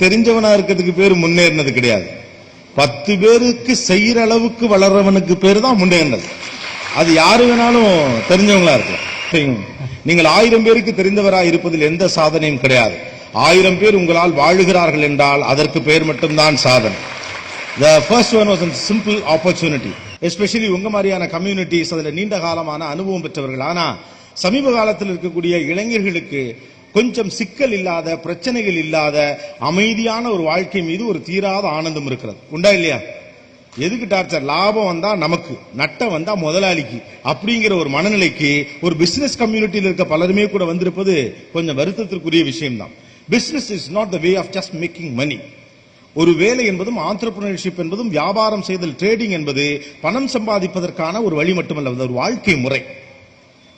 தெரிஞ்சவனா இருக்கிறதுக்கு பேரு முன்னேறினது கிடையாது. 10 பேருக்கு செய்யற அளவுக்கு வளர்றவனுக்கு பேரு தான் முன்னேறினது. அது யாரு வேணாலும் தெரிஞ்சவங்களா இருக்கலாம். நீங்கள் 1000 பேருக்கு தெரிந்தவரா இருப்பதில் எந்த சாதனையும் கிடையாது. 1000 பேர் உங்களால் வாழுகிறார்கள் என்றால் அதற்கு பெயர் மட்டும்தான் சாதனை. The first one was a simple opportunity. Especially உங்க மாதிரியான கம்யூனிட்டிஸ் அதுல நீண்ட காலமான அனுபவம் பெற்றவர்கள். ஆனா சமீப காலத்தில் இருக்கக்கூடிய இளைஞர்களுக்கு கொஞ்சம் சிக்கல் இல்லாத, பிரச்சனைகள் இல்லாத அமைதியான ஒரு வாழ்க்கை மீது ஒரு தீராத ஆனந்தம் இருக்கிறது. உண்டா இல்லையா? எதுக்கு டார்ச்சர்? லாபம் வந்தா நமக்கு, நட்டம் வந்தா முதலாளிக்கு அப்படிங்கிற ஒரு மனநிலைக்கு ஒரு பிசினஸ் கம்யூனிட்டியில் இருக்க பலருமே கூட வந்திருப்பது கொஞ்சம் வருத்தத்திற்குரிய விஷயம்தான். Business is not the way of just making money. ஒரு வேலை என்பதும் ஆண்டர்பிரினர்ஷிப் என்பதும் வியாபாரம் செய்தல், ட்ரேடிங் என்பது பணம் சம்பாதிப்பதற்கான ஒரு வழி மட்டுமல்ல, ஒரு வாழ்க்கை முறை,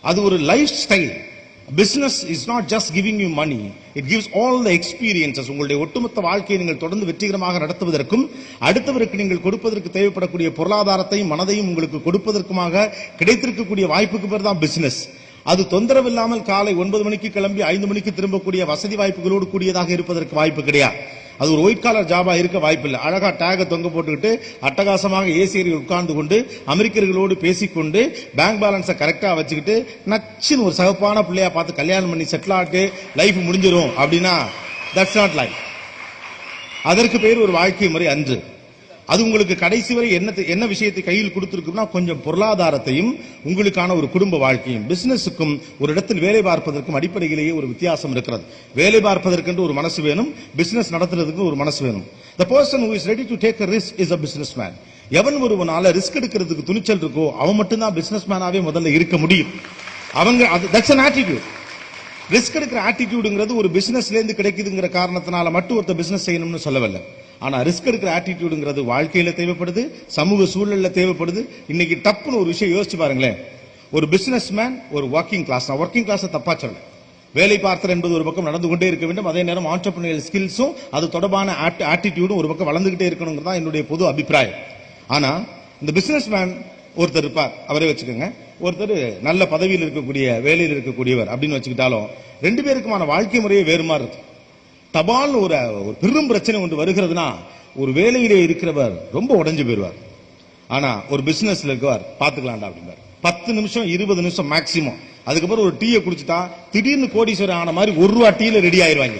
அது ஒரு life style. Business is not just giving you money, it gives all the experiences. உங்களுடைய ஒட்டுமொத்த வாழ்க்கையை நீங்கள் தொடர்ந்து வெற்றிகரமாக நடத்துவதற்கும் அடுத்தவருக்கு நீங்கள் கொடுப்பதற்கு தேவைப்படக்கூடிய பொருளாதாரத்தையும் மனதையும் உங்களுக்கு கொடுப்பதற்குமாக கிடைத்திருக்கக்கூடிய வாய்ப்புக்கு பேர் தான் பிசினஸ். அது தொந்தரவு இல்லாமல் காலை 9 மணிக்கு கிளம்பி 5 மணிக்கு திரும்பக்கூடிய வசதி வாய்ப்புகளோடு கூடியதாக இருப்பதற்கு வாய்ப்பு கிடையாது. அது ஒரு ஒயிட் காலர் ஜாபா இருக்க வாய்ப்பில்லை. அழகா டேக தொங்க போட்டுக்கிட்டு அட்டகாசமாக ஏசியர்கள் உட்கார்ந்து கொண்டு அமெரிக்கர்களோடு பேசிக்கொண்டு பேங்க் பேலன்ஸை கரெக்டா வச்சுக்கிட்டு நச்சுன்னு ஒரு சகப்பான பிள்ளையா பார்த்து கல்யாணம் பண்ணி செட்டில் ஆட்டு லைஃப் முடிஞ்சிடும் அப்படின்னா தட்ஸ் நாட் லைஃப். அதற்கு பேர் ஒரு வாழ்க்கை முறை அன்று. அது உங்களுக்கு கடைசி வரை என்ன விஷயத்தை கையில் கொடுத்திருக்கும்னா கொஞ்சம் பொருளாதாரத்தையும் உங்களுக்கான ஒரு குடும்ப வாழ்க்கையும். பிசினஸுக்கும் ஒரு இடத்தில் வேலை பார்ப்பதற்கும் அடிப்படையிலேயே ஒரு வித்தியாசம் இருக்கிறது. வேலை பார்ப்பதற்கு ஒரு மனசு வேணும், பிசினஸ் நடத்துறதுக்கு ஒரு மனசு வேணும். The person who is ready to take a risk is a businessman. எவன் ஒருவனால ரிஸ்க் எடுக்கிறதுக்கு துணிச்சல் இருக்கோ அவன் மட்டும்தான் பிசினஸ் மேனாவே முதல்ல இருக்க முடியும். that's an attitude. ரிஸ்க் எடுக்கிற ஆட்டிடியூடுங்கிறது ஒரு பிசினஸ்ல இருந்து கிடைக்குதுங்கிற காரணத்தினால மட்டும் ஒருத்தர் பிசினஸ் செய்யணும்னு சொல்லவில்லை. ஆனா ரிஸ்க் எடுக்கிற ஆட்டிடியூடுங்கிறது வாழ்க்கையில தேவைப்படுது, சமூக சூழல்ல தேவைப்படுது. இன்னைக்கு டப்புன்னு ஒரு விஷயம் யோசிச்சு பாருங்களேன். ஒரு பிசினஸ் மேன் ஒரு ஒர்க்கிங் கிளாஸ், நான் ஒர்க்கிங் கிளாஸ் தப்பா சொல்ல, வேலை பார்த்தல் என்பது ஒரு பக்கம் நடந்து கொண்டே இருக்க வேண்டும். அதே நேரம் ஆண்டர்பிரினியல் ஸ்கில்ஸும் அது தொடர்பான ஆட்டிடியூடும் ஒரு பக்கம் வளர்ந்துகிட்டே இருக்கணுங்கிறதா என்னுடைய பொது அபிப்பிராயம். ஆனா இந்த பிசினஸ் மேன் ஒருத்தர் இருப்பார், அவரே வச்சுக்கோங்க, ஒருத்தர் நல்ல பதவியில் இருக்கக்கூடிய வேலையில் இருக்கக்கூடியவர் அப்படின்னு வச்சுக்கிட்டாலும் 2 பேருக்குமான வாழ்க்கை முறையே வேறு மாதிரி இருக்கு. தபால் ஒரு பெரும் பிரச்சனை ஒன்று வருகிறதுனா ஒரு வேலையிலே இருக்கிறவர் ரொம்ப உடைஞ்சு போயிருவார். ஆனா ஒரு பிசினஸ்ல இருக்கவர் பாத்துக்கலாம்டா அப்படின்னாரு. 10 நிமிஷம் 20 நிமிஷம் மேக்சிமம். அதுக்கப்புறம் ஒரு டீயை குடிச்சுட்டா திடீர்னு கோடீஸ்வரர் ஆன மாதிரி 1 ரூபா டீல ரெடி ஆயிருவாங்க.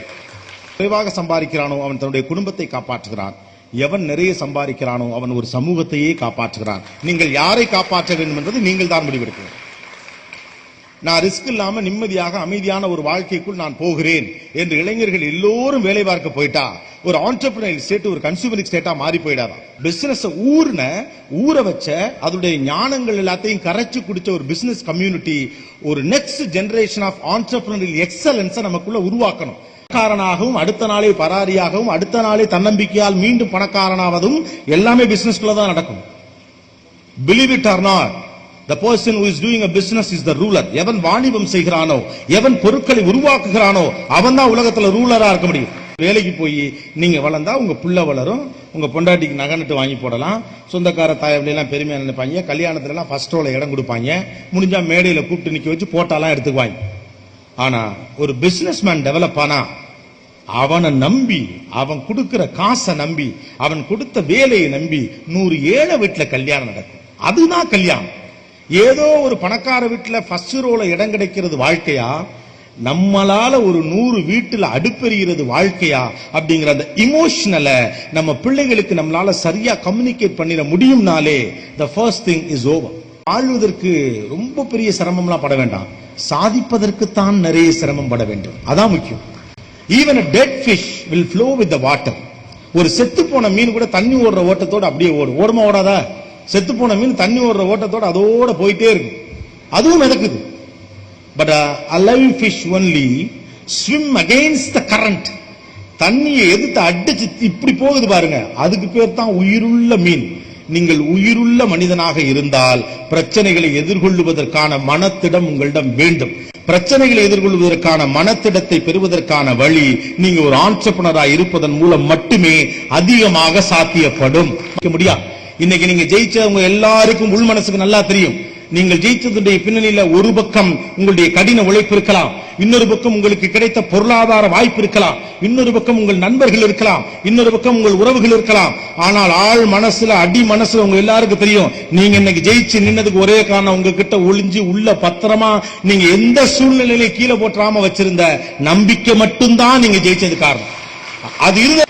குறைவாக சம்பாதிக்கிறானோ அவன் தன்னுடைய குடும்பத்தை காப்பாற்றுகிறான். எவன் நிறைய சம்பாதிக்கிறானோ அவன் ஒரு சமூகத்தையே காப்பாற்றுகிறான். நீங்கள் யாரை காப்பாற்ற வேண்டும் என்பது நீங்கள் தான் முடிவெடுக்கணும். நான் ரிஸ்க் இல்லாம நிம்மதியாக அமைதியான ஒரு வாழ்க்கைக்குள் நான் போகிறேன் என்று இளைஞர்கள் எல்லோரும் வேலை பார்க்க போயிட்டா ஒரு ஆண்டர்பிரினியல் ஸ்டேட் ஒரு கன்சூமரிக் ஸ்டேட்டா மாறி போயிடாதான். பிசினஸ் ஊற வச்ச அதனுடைய ஞானங்கள் எல்லாத்தையும் கரைச்சு குடிச்ச ஒரு பிசினஸ் கம்யூனிட்டி ஒரு next generation of entrepreneurial excellence நமக்குள்ள உருவாக்கணும். பணக்காரனாகவும் அடுத்த நாளே பராரியாகவும் அடுத்த நாளே தன்னம்பிக்கையால் மீண்டும் பணக்காரனாவதும் எல்லாமே பிசினஸ்குள்ள தான் நடக்கும். Believe it or not, the person who is doing a business is the ruler. எவன் வாணிபம் செய்கிறானோ, எவன் பொருட்களை உருவாக்குகிறானோ அவன் தான் உலகத்துல ரூலரா இருக்க முடியும். வேலைக்கு போய் நீங்க வளர்ந்தா உங்க புள்ள வளரும், உங்க பொண்டாட்டிக்கு நகை வாங்கி போடலாம், சொந்தக்கார தாயவளை எல்லாம் பெருமையா நினைப்பாங்க, கல்யாணத்துல எல்லாம் ஃபர்ஸ்ட் ரோல இடம் கொடுப்பாங்க, முடிஞ்சா மேடையில கூப்பிட்டு நிக்க வச்சு போட்டாலாம் எடுத்துக்குவாங்க. ஆனா ஒரு பிசினஸ் மேன் டெவலப் ஆனா அவனை நம்பி, அவன் கொடுக்கிற காசை நம்பி, அவன் கொடுத்த வேலையை நம்பி 100 ஏழை வீட்டுல கல்யாணம் நடக்கும். அதுதான் கல்யாணம். ஏதோ ஒரு பணக்கார வீட்டுல ஃபர்ஸ்ட் ரோல இடம் கிடைக்கிறது வாழ்க்கையா, நம்மளால ஒரு 100 வீட்டுல அடுப்பெறுகிறது வாழ்க்கையா அப்படிங்கிற அந்த இமோஷனல நம்ம பிள்ளைகளுக்கு நம்மளால சரியா கம்யூனிகேட் பண்ணிட முடியும்னாலே the first thing is over. வாழ்வதற்கு ரொம்ப பெரிய சிரமம்லாம் பட வேண்டாம், சாதிப்பதற்குத்தான் நிறைய சிரமம் பட வேண்டும். அதான் முக்கியம். Even a dead fish will flow with the water. ஒரு செத்து போன மீன் கூட தண்ணி ஓடுற ஓட்டத்தோட அப்படியே ஓடும். ஓடுமா ஓடாதா? செத்து போன மீன் தண்ணி ஓடுற ஓட்டத்தோட அதோட போயிட்டே இருக்கும், அதுவும் மிதக்குது. But a live fish only swim against the current. தண்ணியை எதிர்த்து அடிச்சு இப்படி போகுது பாருங்க, அதுக்கு பேர் தான் உயிருள்ள மீன். நீங்கள் உயிருள்ள மனிதனாக இருந்தால் பிரச்சனைகளை எதிர்கொள்வதற்கான மனத்திடம் உங்களிடம் வேண்டும். பிரச்சனைகளை எதிர்கொள்வதற்கான மனத்திடத்தை பெறுவதற்கான வழி நீங்க ஒரு ஆண்டர்பிரினராக இருப்பதன் மூலம் மட்டுமே அதிகமாக சாத்தியப்படும். முடியாது. இன்னைக்கு நீங்க ஜெயிச்சவங்க எல்லாருக்கும் உள் மனசுக்கு நல்லா தெரியும், நீங்கள் ஜெயித்ததுடைய பின்னணியில ஒரு பக்கம் உங்களுடைய கடின உழைப்பு இருக்கலாம், இன்னொரு பக்கம் உங்களுக்கு கிடைத்த பொருளாதார வாய்ப்பு இருக்கலாம், இன்னொரு பக்கம் உங்கள் நண்பர்கள் இருக்கலாம், இன்னொரு பக்கம் உங்கள் உறவுகள் இருக்கலாம். ஆனால் ஆள் மனசுல அடி மனசுல உங்க எல்லாருக்கும் தெரியும், நீங்க இன்னைக்கு ஜெயிச்சு நின்னதுக்கு ஒரே காரணம் உங்ககிட்ட ஒளிஞ்சு உள்ள பத்திரமா நீங்க எந்த சூழ்நிலையில கீழே போற்றாம வச்சிருந்த நம்பிக்கை மட்டும்தான் நீங்க ஜெயிச்சது காரணம். அது இருந்த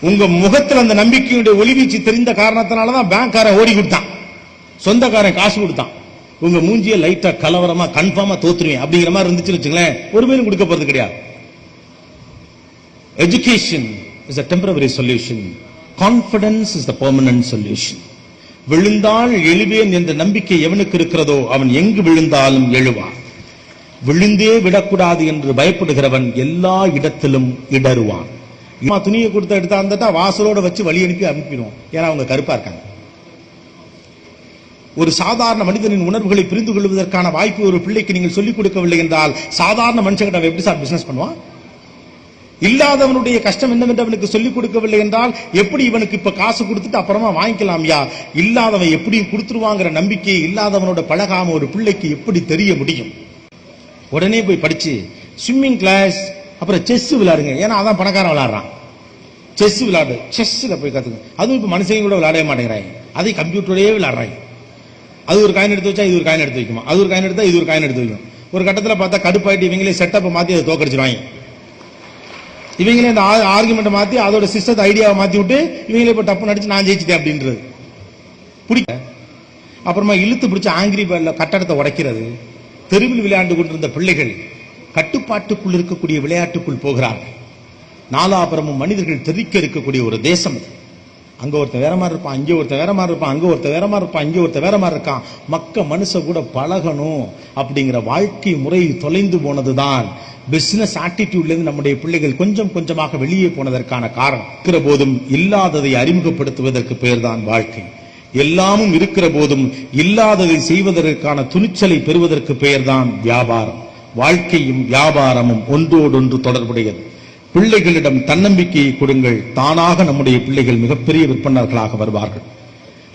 உங்க முகத்தில் அந்த நம்பிக்கையுடைய ஒளிவீச்சு தெரிந்த காரணத்தினாலதான் பேங்க்காரன் ஓடி கொடுத்தான், சொந்தக்காரன் காசு கொடுத்தான். உங்க மூஞ்சிய லைட்டா கலவரமா கன்ஃபார்மா தோத்துருவேன் அப்படிங்கிற மாதிரி இருந்துச்சுன்னு வச்சுங்களேன், ஒரு பேரும் கொடுக்க போறது கிடையாது. Education is a temporary solution, confidence is the permanent solution. விழுந்தால் எழுவேன் என்ற நம்பிக்கை எவனுக்கு இருக்கிறதோ அவன் எங்கு விழுந்தாலும் எழுவான். விழுந்தே விடக்கூடாது என்று பயப்படுகிறவன் எல்லா இடத்திலும் இடருவான். துணியை கொடுத்து எடுத்தா வாசலோட வச்சு வழி அனுப்பிடுவோம், ஏன்னா அவங்க கருப்பா இருக்காங்க. ஒரு சாதாரண மனிதனின் உணர்வுகளை புரிந்து கொள்வதற்கான வாய்ப்பு ஒரு பிள்ளைக்கு நீங்கள் சொல்லிக் கொடுக்கவில்லை என்றால் சாதாரண மனுஷங்கிட்ட எப்படி சார் பிசினஸ் பண்ணுவான்? இல்லாதவனுடைய கஷ்டம் என்னவென்று அவனுக்கு சொல்லிக் கொடுக்கவில்லை என்றால் எப்படி இவனுக்கு இப்ப காசு கொடுத்துட்டு அப்புறமா வாங்கிக்கலாம் யா, இல்லாதவன் எப்படியும் கொடுத்துருவாங்கிற நம்பிக்கை இல்லாதவனோட பழகாம ஒரு பிள்ளைக்கு எப்படி தெரிய முடியும்? உடனே போய் படிச்சு ஸ்விம்மிங் கிளாஸ், அப்புறம் செஸ் விளையாடுங்க, ஏன்னா அதான் பணக்காரன் விளையாடுறான். செஸ் விளையாடு, செஸ்ல போய் கத்துங்க. அதுவும் இப்ப மனுஷங்க கூட விளையாடவே மாட்டேங்கிறாங்க, அதை கம்ப்யூட்டரோடயே விளையாடுறாங்க. அது ஒரு காயின் எடுத்து வச்சா இது ஒரு காயின் எடுத்து வைக்குமா, அது ஒரு காயின் எடுத்தா இது ஒரு காயின் எடுத்து வைக்கும். ஒரு கட்டத்தில் பார்த்தா கடுப்பாயிட்டு இவங்களே செட்டப்பை மாத்தி அதை தோக்கடிச்சிருவாங்க. இவங்களே இந்த ஆர்குமெண்ட் மாத்தி அதோட சிஸ்டத்தை ஐடியாவை மாத்தி விட்டு இவங்களே இப்ப டப்பு நடிச்சு நான் ஜெயிச்சிட்டேன் அப்படின்றது பிடிக்க. அப்புறமா இழுத்து பிடிச்ச ஆங்கிரி பேர்ட்ல கட்டடத்தை உடைக்கிறது. தெருவில் விளையாண்டு கொண்டிருந்த பிள்ளைகள் கட்டுப்பாட்டுக்குள் இருக்கக்கூடிய விளையாட்டுக்குள் போகிறார்கள். நாலாபுரமும் மனிதர்கள் தெரிக்க இருக்கக்கூடிய ஒரு தேசம் அது. அங்க ஒருத்தர் வேற மாதிரி இருப்பான், இங்க ஒருத்தர் வேற மாதிரி இருப்பான், அங்க ஒருத்தர் வேற மாதிரி இருப்பான், இங்க ஒருத்தர் வேற மாதிரி இருக்கான். மக்க மனுஷ கூட பழகணும் அப்படிங்கிற வாழ்க்கை முறை தொலைந்து போனதுதான் பிசினஸ் ஆட்டிடியூட்ல இருந்து நம்முடைய பிள்ளைகள் கொஞ்சம் கொஞ்சமாக வெளியே போனதற்கான காரணம். இருக்கிற போதும் இல்லாததை அறிமுகப்படுத்துவதற்கு பெயர் தான் வாழ்க்கை. எல்லாமும் இருக்கிற போதும் இல்லாததை செய்வதற்கான துணிச்சலை பெறுவதற்கு பெயர்தான் வியாபாரம். வாழ்க்கையும் வியாபாரமும் ஒன்றோடொன்று தொடர்புடையது. பிள்ளைகளிடம் தன்னம்பிக்கையை கொடுங்கள், தானாக நம்முடைய பிள்ளைகள் மிகப்பெரிய விற்பனர்களாக வருவார்கள்.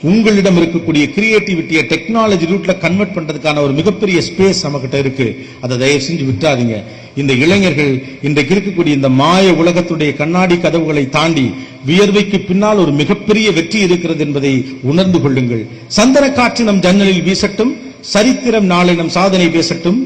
உங்களிடம் இருக்கக்கூடிய கிரியேட்டிவிட்டியை டெக்னாலஜி ரூட்ல கன்வெர்ட் பண்றதுக்கான ஒரு மிகப்பெரிய ஸ்பேஸ் நம்ம கிட்ட இருக்கு. அதை தயவு செஞ்சு விட்டுறாதீங்க. இந்த இளைஞர்கள் இன்றைக்கு இருக்கக்கூடிய இந்த மாய உலகத்துடைய கண்ணாடி கதவுகளை தாண்டி வியர்வைக்கு பின்னால் ஒரு மிகப்பெரிய வெற்றி இருக்கிறது என்பதை உணர்ந்து கொள்ளுங்கள். சந்தன காற்று நம் ஜன்னலில் வீசட்டும், சரித்திரம் நாளை நம் சாதனை பேசட்டும்.